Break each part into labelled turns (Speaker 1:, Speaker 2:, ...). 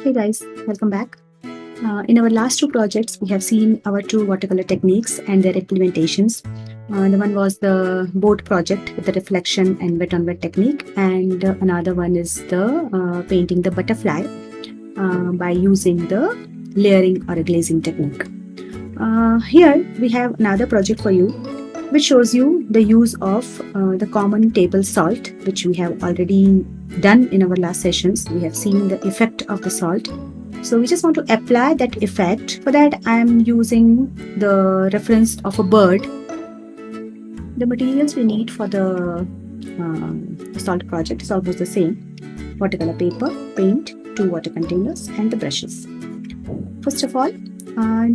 Speaker 1: Hey guys, welcome back. In our last two projects, we have seen our two watercolor techniques and their implementations. The one was the boat project with the reflection and wet on wet technique, and another one is the painting the butterfly by using the layering or a glazing technique. Here we have another project for you, which shows you the use of the common table salt, which we have already done in our last sessions. We have seen the effect of the salt. So we just want to apply that effect. For that, I am using the reference of a bird. The materials we need for the salt project is almost the same: watercolor paper, paint, 2 water containers, and the brushes. First of all,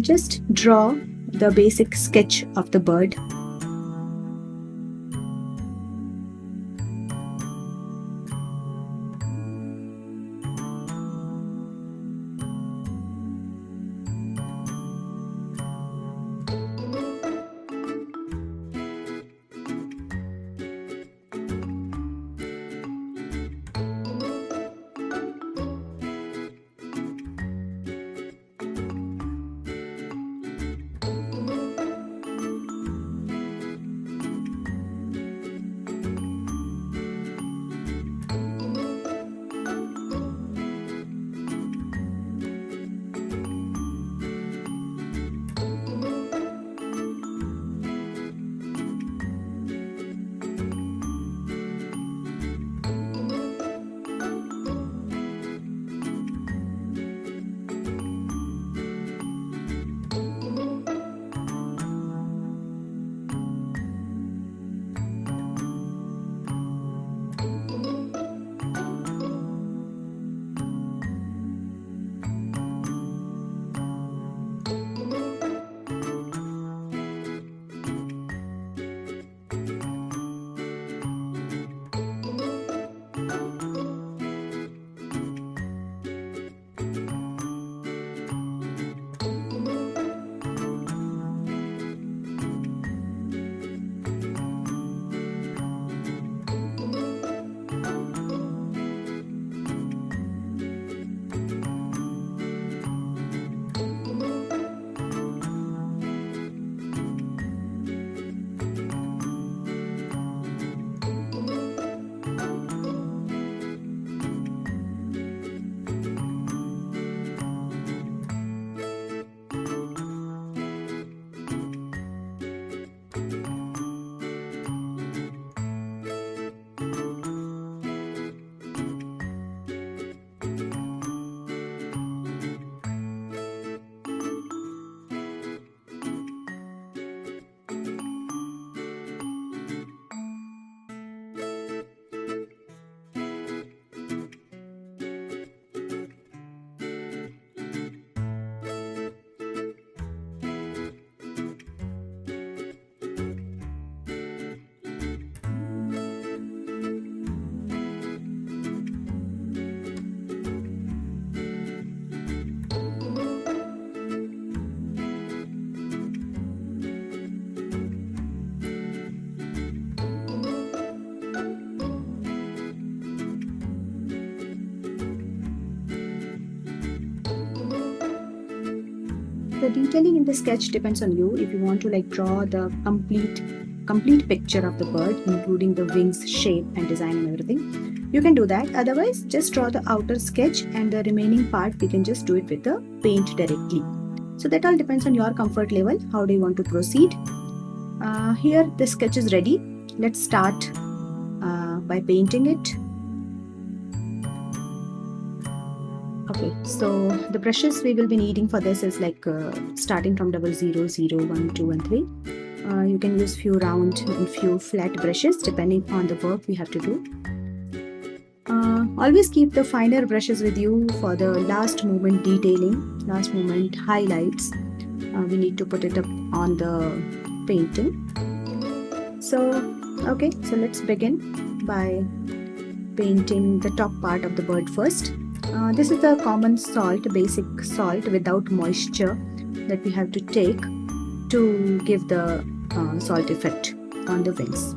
Speaker 1: just draw the basic sketch of the bird. The detailing in the sketch depends on you. If you want to draw the complete picture of the bird, including the wings shape and design and everything, you can do that. Otherwise, just draw the outer sketch, and the remaining part we can just do it with the paint directly. So that all depends on your comfort level. How do you want to proceed? Here the sketch is ready. Let's start by painting it. Okay, so the brushes we will be needing for this is starting from 00, 0, 1, 2 and 3. You can use few round and few flat brushes depending on the work we have to do. Always keep the finer brushes with you for the last moment detailing, last moment highlights. We need to put it up on the painting. So let's begin by painting the top part of the bird first. This is the common salt, basic salt without moisture that we have to take to give the salt effect on the wings.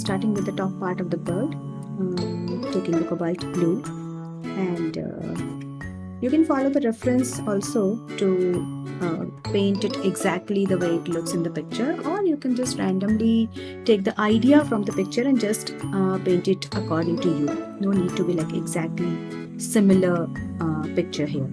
Speaker 1: starting with the top part of the bird, taking the cobalt blue, and you can follow the reference also to paint it exactly the way it looks in the picture, or you can just randomly take the idea from the picture and just paint it according to you. No need to be like exactly similar picture here.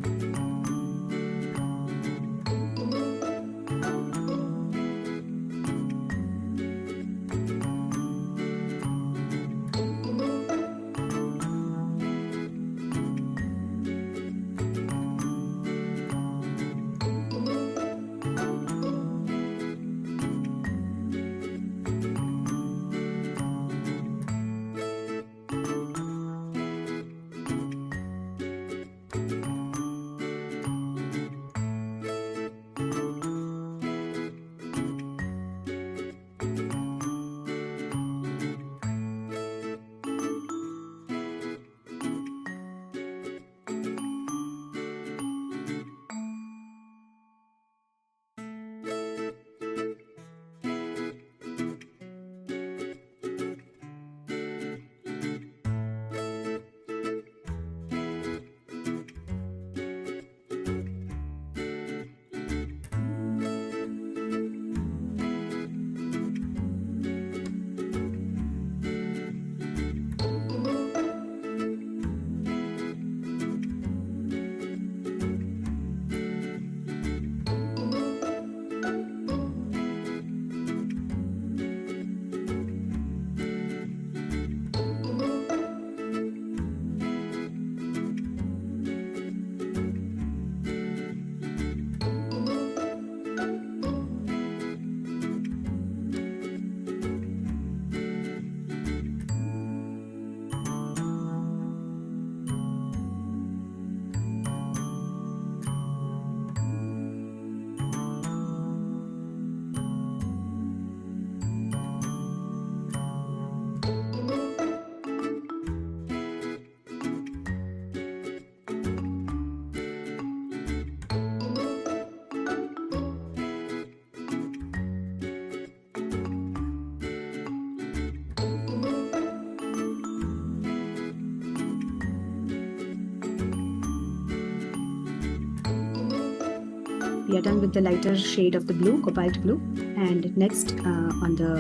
Speaker 1: We are done with the lighter shade of the blue, cobalt blue, and next on the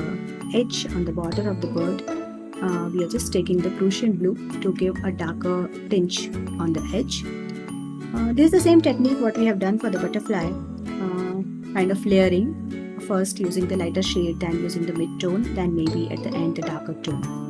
Speaker 1: edge, on the border of the bird, we are just taking the Prussian blue to give a darker tinge on the edge. This is the same technique what we have done for the butterfly, kind of layering, first using the lighter shade, then using the mid-tone, then maybe at the end the darker tone.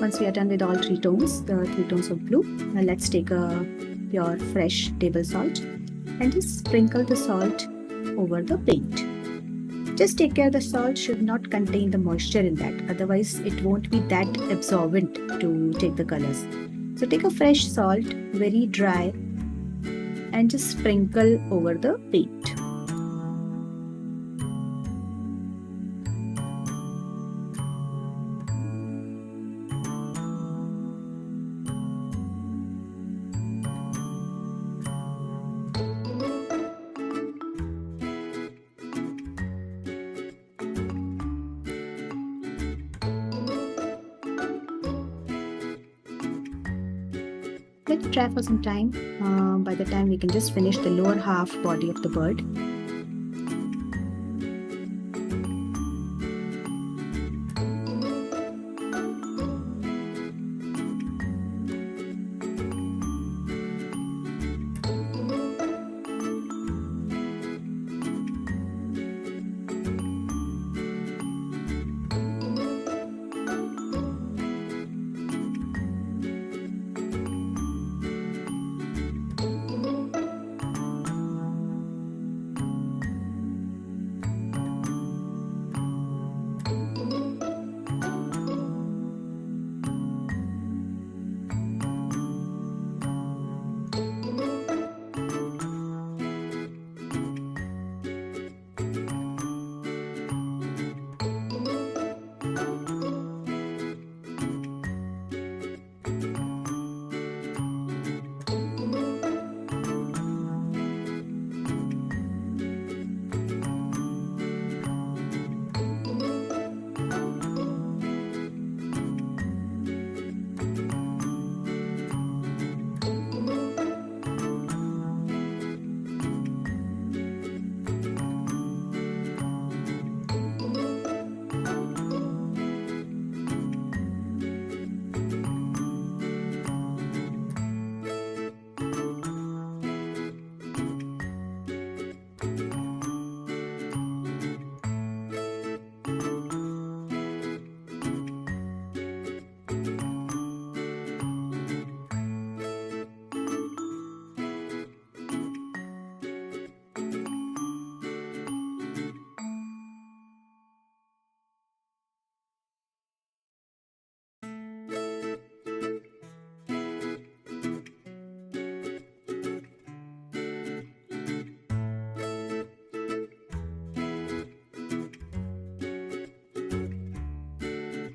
Speaker 1: Once we are done with all three tones, the three tones of blue, let's take a pure fresh table salt and just sprinkle the salt over the paint. Just take care the salt should not contain the moisture in that, otherwise it won't be that absorbent to take the colors. So take a fresh salt, very dry, and just sprinkle over the paint. Let it dry for some time. By the time we can just finish the lower half body of the bird.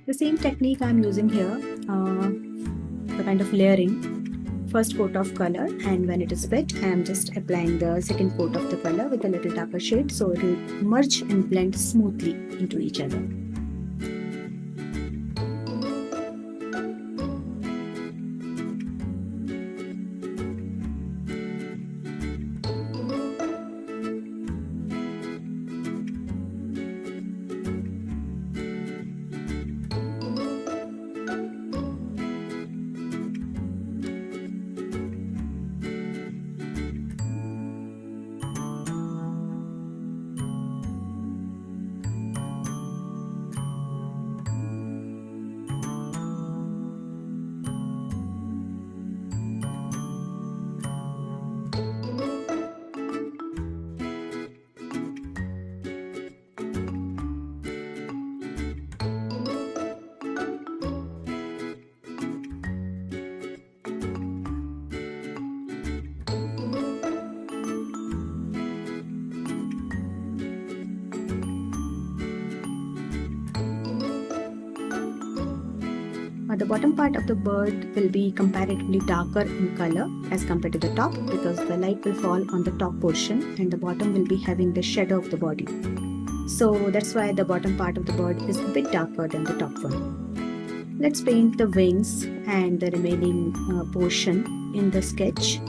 Speaker 1: The same technique I'm using here, the kind of layering. First coat of color, and when it is wet, I am just applying the second coat of the color with a little darker shade, so it will merge and blend smoothly into each other. The bottom part of the bird will be comparatively darker in color as compared to the top, because the light will fall on the top portion and the bottom will be having the shadow of the body. So that's why the bottom part of the bird is a bit darker than the top one. Let's paint the wings and the remaining portion in the sketch.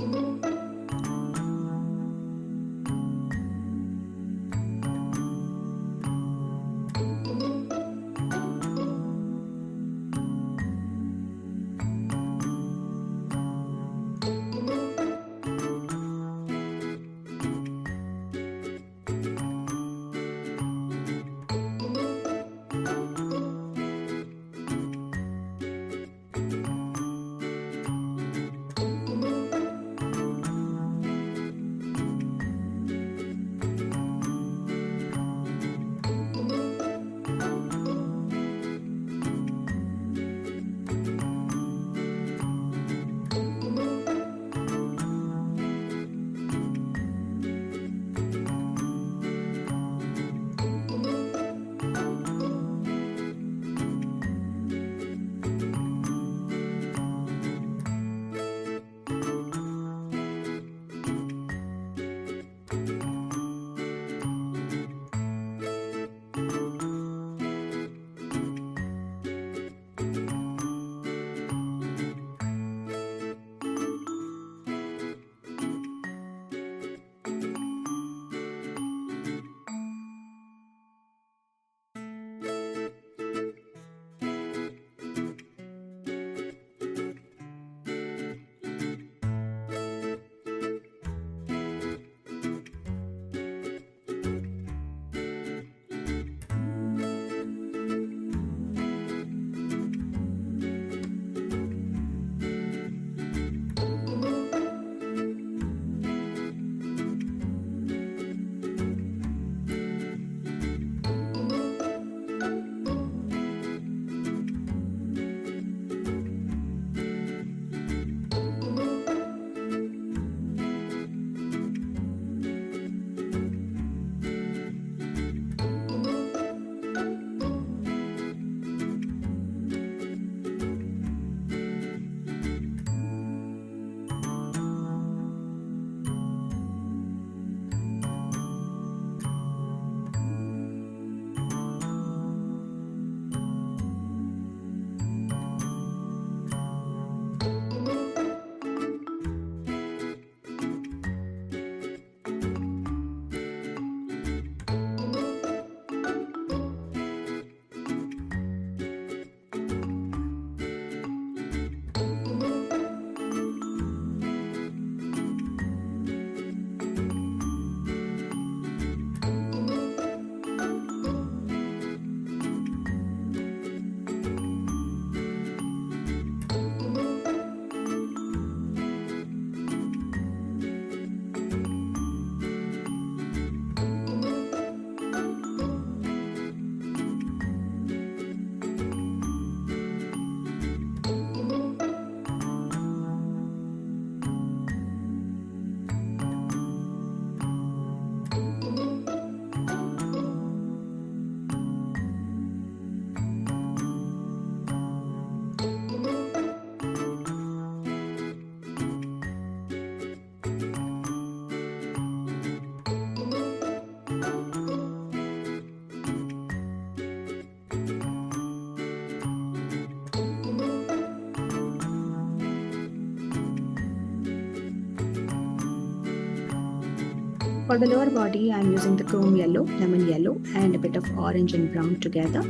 Speaker 1: For the lower body, I'm using the chrome yellow, lemon yellow, and a bit of orange and brown together.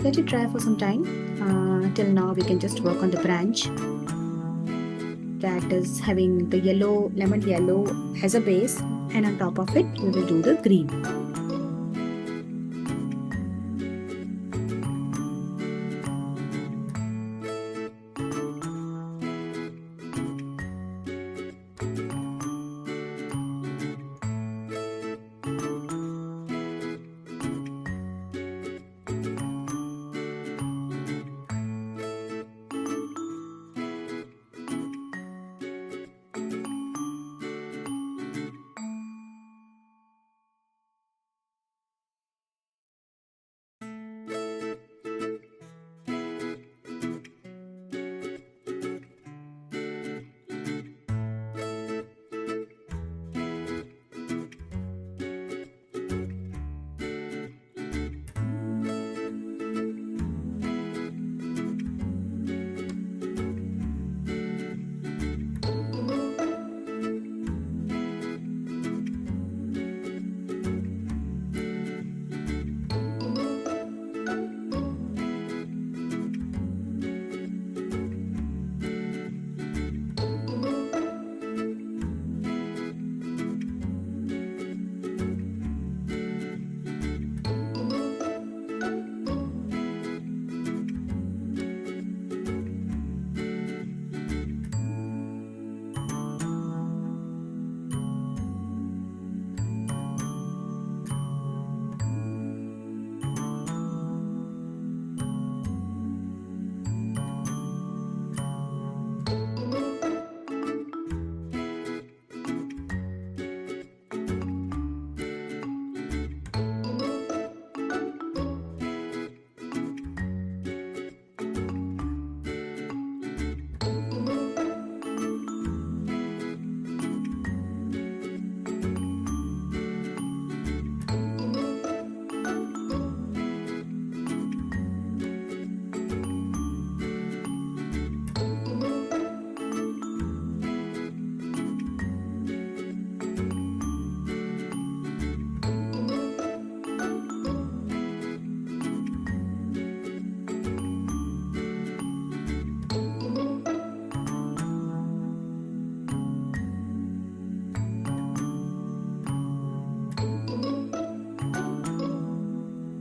Speaker 1: Let it dry for some time. Till now, we can just work on the branch that is having the yellow, lemon yellow as a base, and on top of it, we will do the green.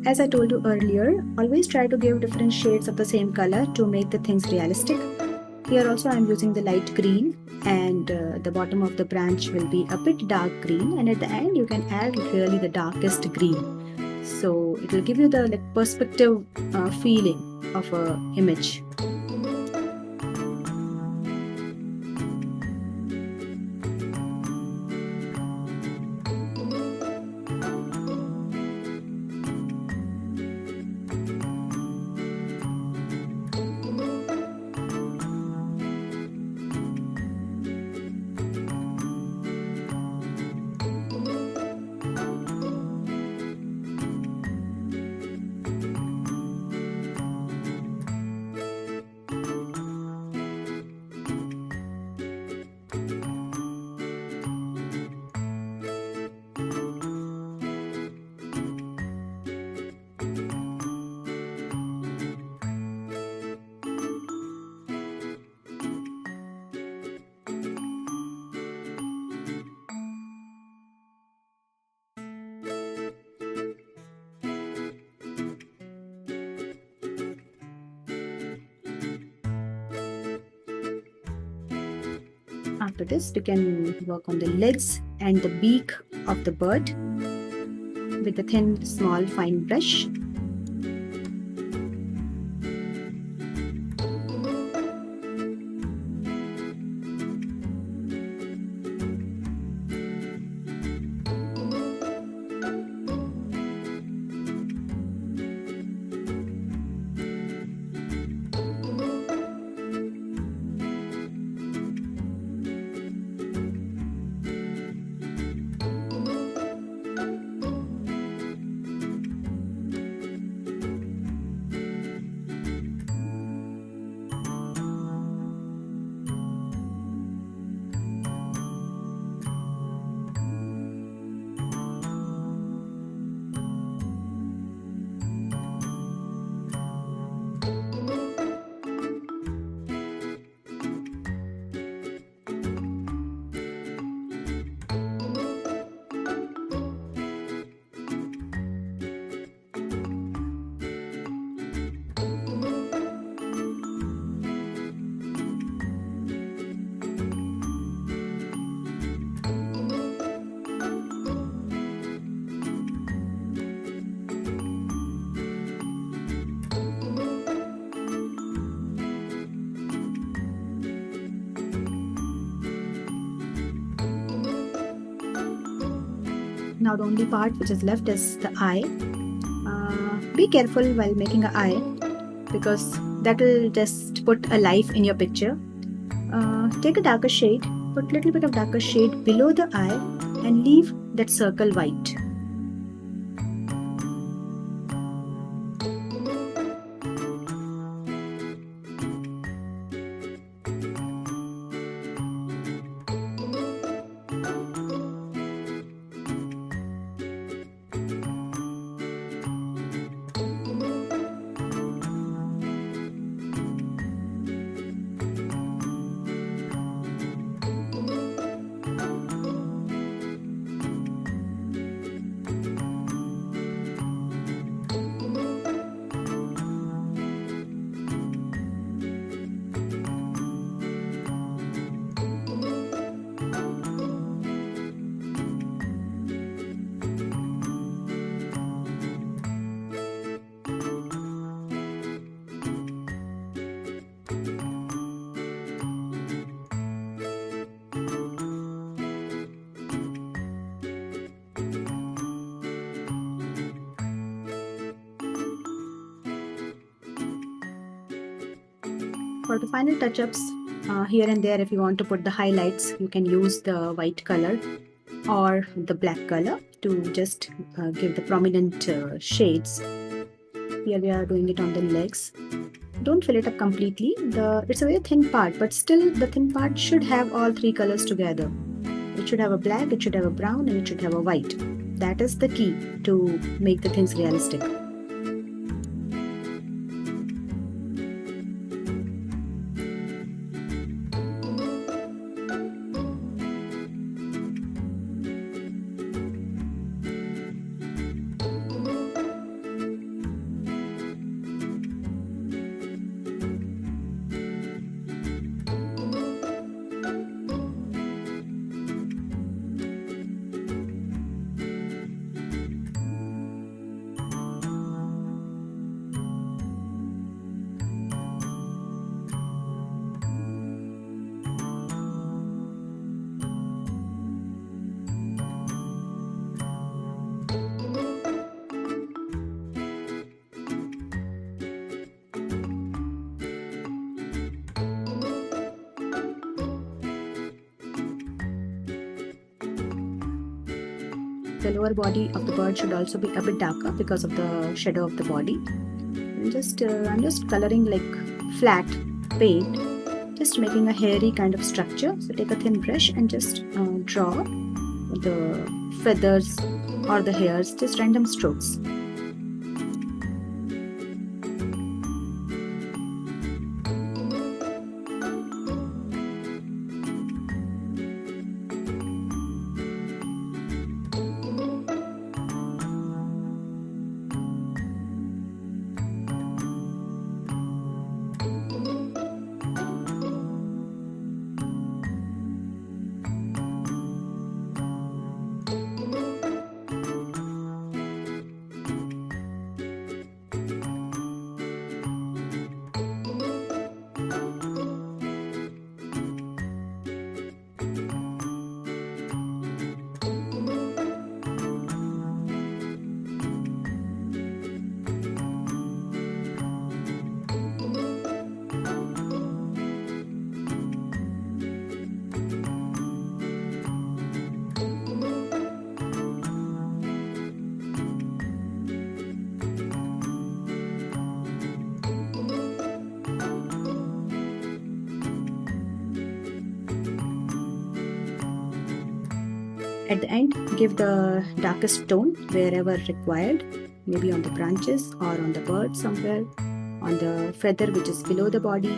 Speaker 1: As I told you earlier, always try to give different shades of the same color to make the things realistic. Here also I am using the light green, and the bottom of the branch will be a bit dark green, and at the end you can add really the darkest green. So it will give you the perspective feeling of a image. After this, we can work on the legs and the beak of the bird with a thin, small, fine brush. Now the only part which is left is the eye. Be careful while making an eye, because that will just put a life in your picture. Take a darker shade, put a little bit of darker shade below the eye and leave that circle white. For the final touch-ups, here and there, if you want to put the highlights, you can use the white color or the black color to just give the prominent shades. Here we are doing it on the legs. Don't fill it up completely. It's a very thin part, but still the thin part should have all three colors together. It should have a black, it should have a brown, and it should have a white. That is the key to make the things realistic. The lower body of the bird should also be a bit darker because of the shadow of the body. And I'm just coloring like flat paint, just making a hairy kind of structure. So take a thin brush and just draw the feathers or the hairs, just random strokes. At the end, give the darkest tone wherever required, maybe on the branches or on the bird somewhere, on the feather which is below the body.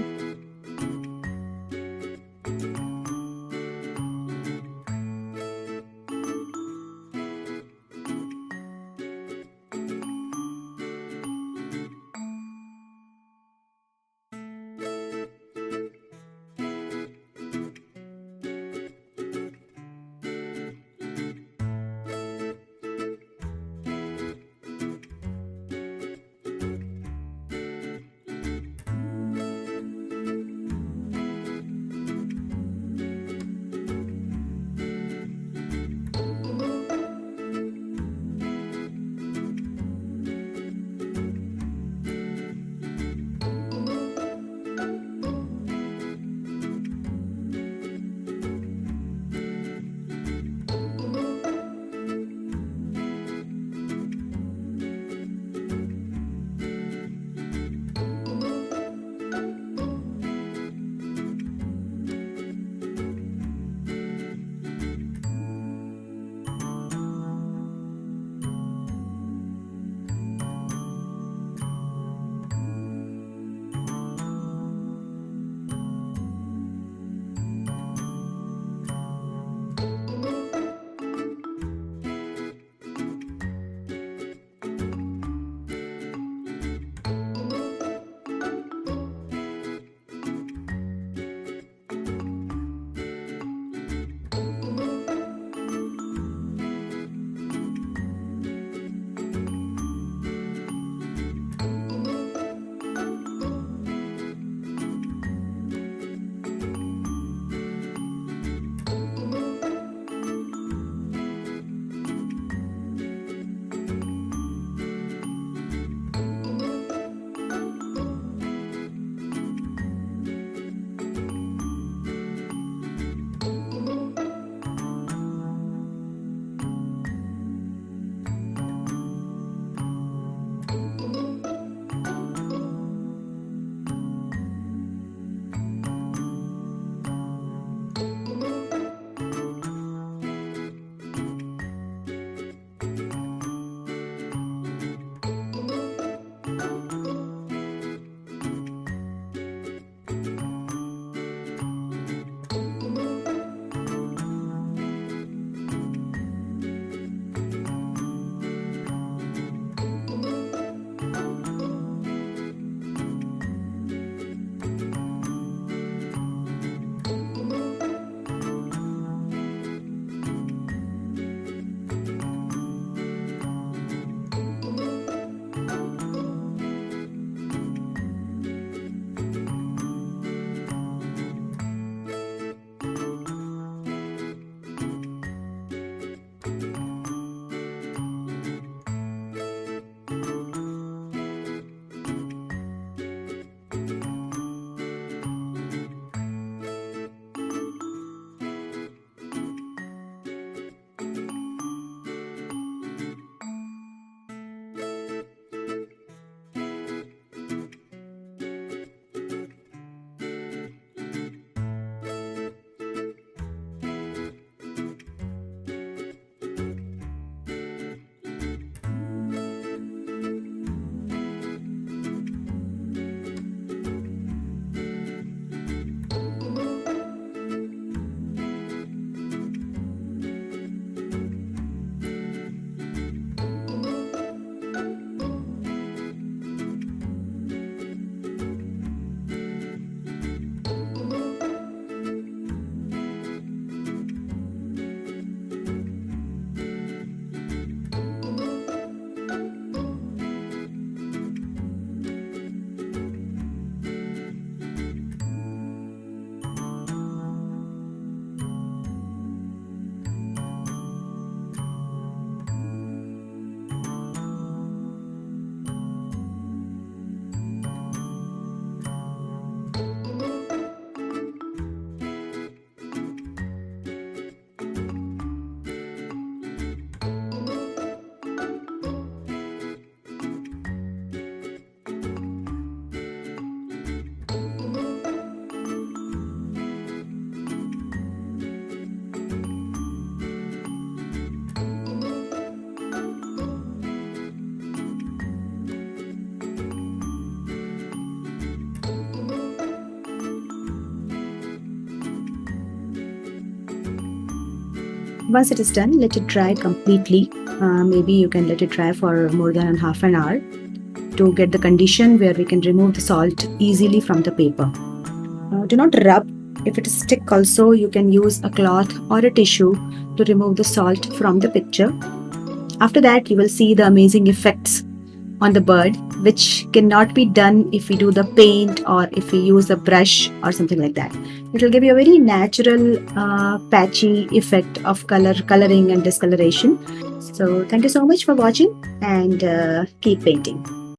Speaker 1: Once it is done, let it dry completely. Maybe you can let it dry for more than half an hour to get the condition where we can remove the salt easily from the paper. Do not rub. If it is stick also, you can use a cloth or a tissue to remove the salt from the picture. After that, you will see the amazing effects on the bird, which cannot be done if we do the paint or if we use a brush or something like that. It will give you a very natural patchy effect of coloring and discoloration. So thank you so much for watching, and keep painting.